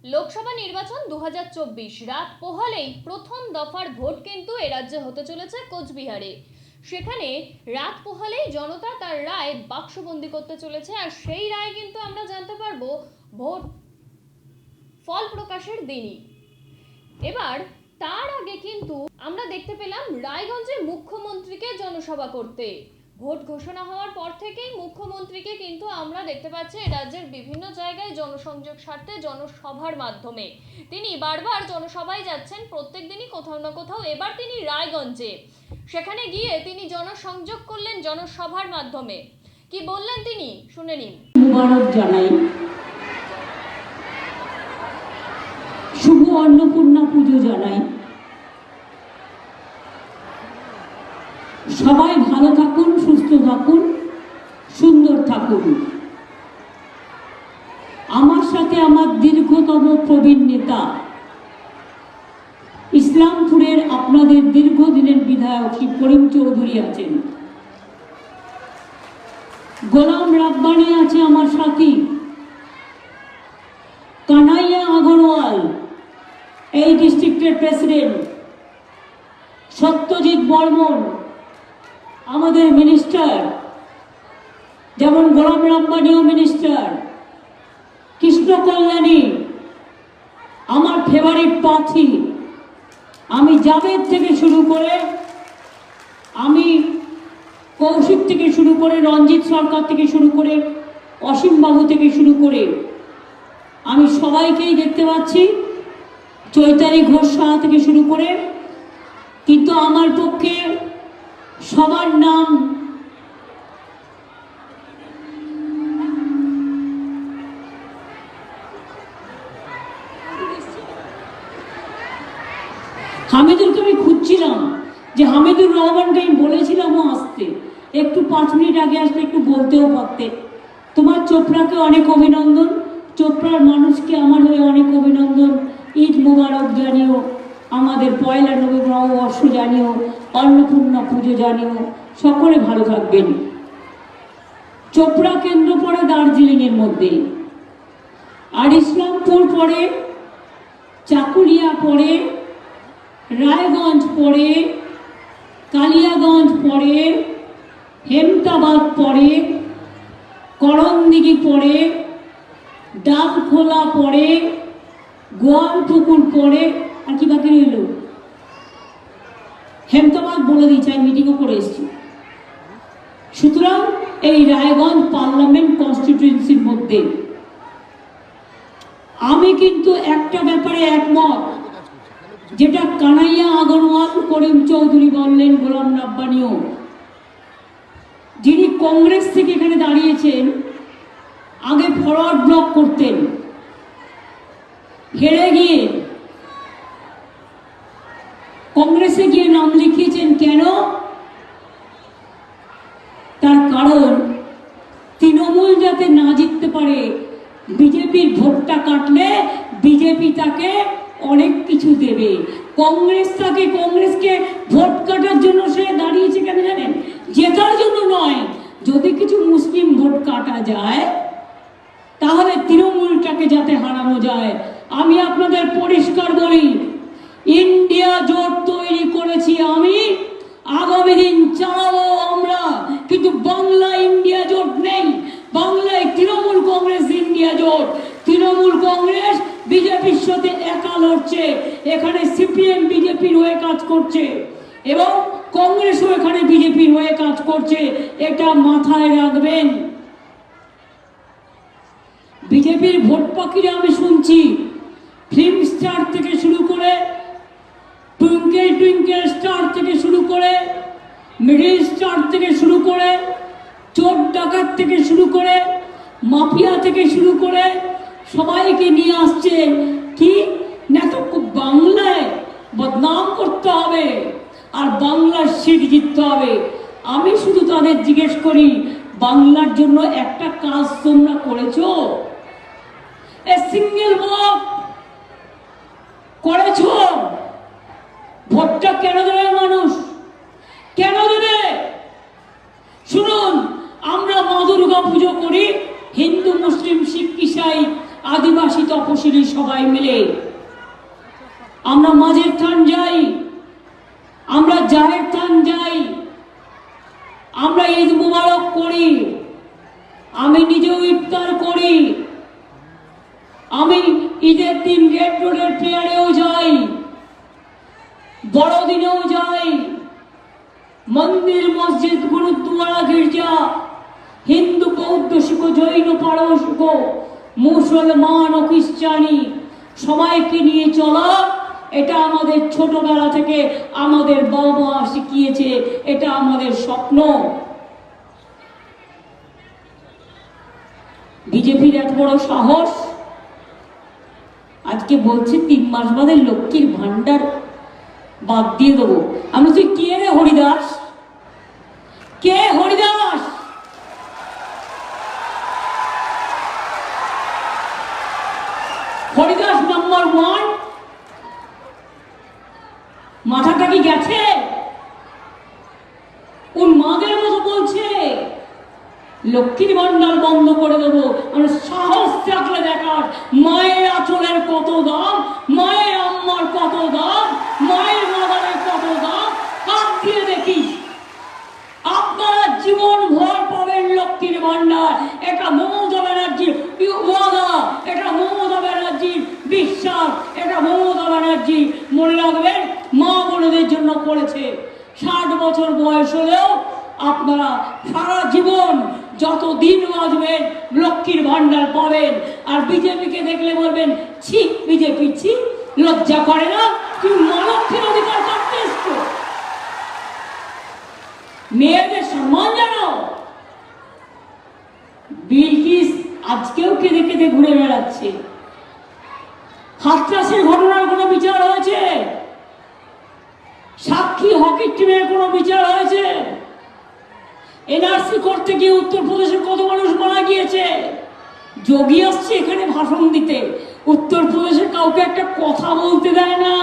লোকসভা নির্বাচন 2024 রাত পোহালেই প্রথম দফার ভোট কিন্তু এ রাজ্যে হতে চলেছে কোচবিহারে। সেখানে রাত পোহালেই জনতা তার রায় বাক্সবন্দি করতে চলেছে, আর সেই রায় কিন্তু আমরা জানতে পারবো ভোট ফল প্রকাশের দিনই। এবার তার আগে কিন্তু আমরা দেখতে পেলাম রায়গঞ্জে মুখ্যমন্ত্রীকে জনসভা করতে। ভোট ঘোষণা হওয়ার পর থেকেই মুখ্যমন্ত্রীকে কিন্তু আমরা দেখতে পাচ্ছি রাজ্যের বিভিন্ন জায়গায় জনসংযোগ স্বার্থে জনসভার মাধ্যমে তিনি বারবার জনসভায় যাচ্ছেন, প্রত্যেক দিনই কোথাও না কোথাও। এবার তিনি রায়গঞ্জে, সেখানে গিয়ে তিনি জনসংযোগ করলেন জনসভার মাধ্যমে। কি বললেন তিনি শুনে নিন। মুবারক জানাই, শুভ অন্নপূর্ণা পুজো জানাই। সবাই ভালো থাকুন, সুস্থ থাকুন, সুন্দর থাকুন। আমার সাথে আমার দীর্ঘতম প্রবীণ নেতা, ইসলামপুরের আপনাদের দীর্ঘদিনের বিধায়ক শ্রী করিম চৌধুরী আছেন, গোলাম রাব্বানি আছে আমার সাথী, কানাইয়া আগরওয়াল এই ডিস্ট্রিক্টের প্রেসিডেন্ট, সত্যজিৎ বর্মন আমাদের মিনিস্টার, যেমন গোলাম রাব্বানিও মিনিস্টার, কৃষ্ণ কল্যাণী আমার ফেভারিট প্রার্থী, আমি জাভেদ থেকে শুরু করে, আমি কৌশিক থেকে শুরু করে, রঞ্জিত সরকার থেকে শুরু করে, অসীম বাবু থেকে শুরু করে আমি সবাইকেই দেখতে পাচ্ছি, চৈতালি ঘোষ সাহা থেকে শুরু করে। কিন্তু আমার পক্ষে সবার নাম হামিদুলকে আমি খুঁজছিলাম, যে হামিদুর রহমানকে আমি বলেছিলামও আসতে, একটু 5 মিনিট আগে আসলে একটু বলতেও পারতে। তোমার চোপড়াকে অনেক অভিনন্দন, চোপড়ার মানুষকে আমার হয়ে অনেক অভিনন্দন, ঈদ মুবারক জানিও, আমাদের পয়লা নববর্ষ জানিও, অন্নপূর্ণা পুজো জানিও, সকলে ভালো থাকবেন। চোপড়া কেন্দ্র পড়ে দার্জিলিংয়ের মধ্যে, আর ইসলামপুর পড়ে, চাকুলিয়া পড়ে, রায়গঞ্জ পড়ে, কালিয়াগঞ্জ পড়ে, হেমতাবাদ পড়ে, করণদিঘি পড়ে, ডাবখোলা পড়ে, গোয়ালপুকুর পড়ে, আর কি বাকি রইল? হেমতাবাদ বলে দিয়েছি, আমি মিটিংও করে এসেছি। সুতরাং এই রায়গঞ্জ পার্লামেন্ট কনস্টিটিউয়েন্সির মধ্যে আমি কিন্তু একটা ব্যাপারে একমত, যেটা কানাইয়া আগরওয়াল, করিম চৌধুরী বললেন, গোলাম রাব্বানিও, যিনি কংগ্রেস থেকে এখানে দাঁড়িয়েছেন, আগে ফরওয়ার্ড ব্লক করতেন, হেরে গিয়ে কংগ্রেসে গিয়ে নাম লিখিয়েছেন। কেন? তার কারণ তৃণমূল যাতে না জিততে পারে, বিজেপির ভোটটা কাটলে বিজেপি তাকে অনেক কিছু দেবে। কংগ্রেসকে ভোট কাটার জন্য সে দাঁড়িয়েছে, কেন জানেন? জেতার জন্য নয়। যদি কিছু মুসলিম ভোট কাটা যায় তাহলে তৃণমূলটাকে যাতে হারানো যায়। আমি আপনাদের পরিষ্কার বলি, ইন্ডিয়া জোট তৈরি করেছি আমি, আগামী দিন চালাবো আমরা, কিন্তু বাংলা ইন্ডিয়া জোট নেই। বাংলায় তৃণমূল কংগ্রেস ইন্ডিয়া জোট, তৃণমূল কংগ্রেস বিজেপির সাথে একা লড়ছে, এখানে সিপিএম বিজেপির হয়ে কাজ করছে এবং কংগ্রেসও এখানে বিজেপির হয়ে কাজ করছে, এটা মাথায় রাখবেন। বিজেপির ভোট পাখিরা আমি শুনছি, ফিল্ম স্টার থেকে শুরু করে, টুইঙ্কেল টুইঙ্কেল স্টার থেকে শুরু করে, মিডিল স্টার থেকে শুরু করে, চোর ডাকাত থেকে শুরু করে, মাফিয়া থেকে শুরু করে সবাইকে নিয়ে আসছে। কি না, তো বাংলায় বদনাম করতে হবে আর বাংলার সিট জিততে হবে। আমি শুধু তাদের জিজ্ঞেস করি, বাংলার জন্য একটা কাজ তোমরা করেছো? এ সিঙ্গেল ভোট করেছো? ভোটটা কেন দেবে মানুষ? কেন দেবে? শুনুন, আমরা মা দুর্গা পুজো করি, হিন্দু মুসলিম শিখ ইসাই আদিবাসী তপশিলি সবাই মিলে আমরা মাঝের থান যাই, আমরা জাহের থান যাই, আমরা ঈদ মুবারক করি, আমি নিজেও ইফতার করি, আমি ঈদের দিন রেড রোডের প্রেয়ারেও যাই, বড়দিনেও যাই, মন্দির মসজিদ গুরুদ্বারা গির্জা, হিন্দু বৌদ্ধ শিখ জৈন পারসিক মুসলমান ও খ্রিস্টানি সবাইকে নিয়ে চলা, এটা আমাদের ছোটবেলা থেকে আমাদের বাবা শিখিয়েছে, এটা আমাদের স্বপ্ন। বিজেপির এত বড় সাহস, আজকে বলছে 3 মাস বাদে লক্ষ্মীর ভান্ডার বাদ দিয়ে দেবো। আমরা তুই কে রে হরিদাস, কে হরিদাস? হরিদাস নাম্বার 1, মাথাটা কি গেছে? উন্মাদের মতো বলছে লক্ষ্মীর ভান্ডার বন্ধ করে দেবো। আমরা সাহস থাকলে দেখার মায়ের আঁচলের কত দাম, মায়ের আম্মার কত দাম, মায়ের মাদারের কত দাম, হাত দিয়ে দেখিস। আপনারা জীবন ভর পাবেন লক্ষ্মীর ভান্ডার। এটা মমতা ব্যানার্জির ওয়াদা, এটা মমতা ব্যানার্জির বিশ্বাস, এটা মমতা ব্যানার্জি মনে রাখবেন মা বোনদের জন্য করেছে। 60 বছর বয়স হলেও আপনারা সারা জীবন যত দিন বাঁচবেন লক্ষ্মীর ভান্ডার পাবেন। আর বিজেপিকে দেখলে বলবেন ছি বিজেপি, ছি, লজ্জা করে না? তুই মা লক্ষ্মীর অধিকার করতে এসছো, মেয়েদের সম্মান জানাও। বিলকিস আজকেও কেঁদে কেঁদে ঘুরে বেড়াচ্ছে। হাতরাসের ঘটনার কোনো বিচার হয়েছে? সাক্ষী হকির টিমের কোনো বিচার হয়েছে? এনআরসি করতে গিয়ে উত্তরপ্রদেশে কত মানুষ মারা গিয়েছে? যোগী আসছে এখানে ভাষণ দিতে, উত্তরপ্রদেশের কাউকে একটা কথা বলতে দেয় না।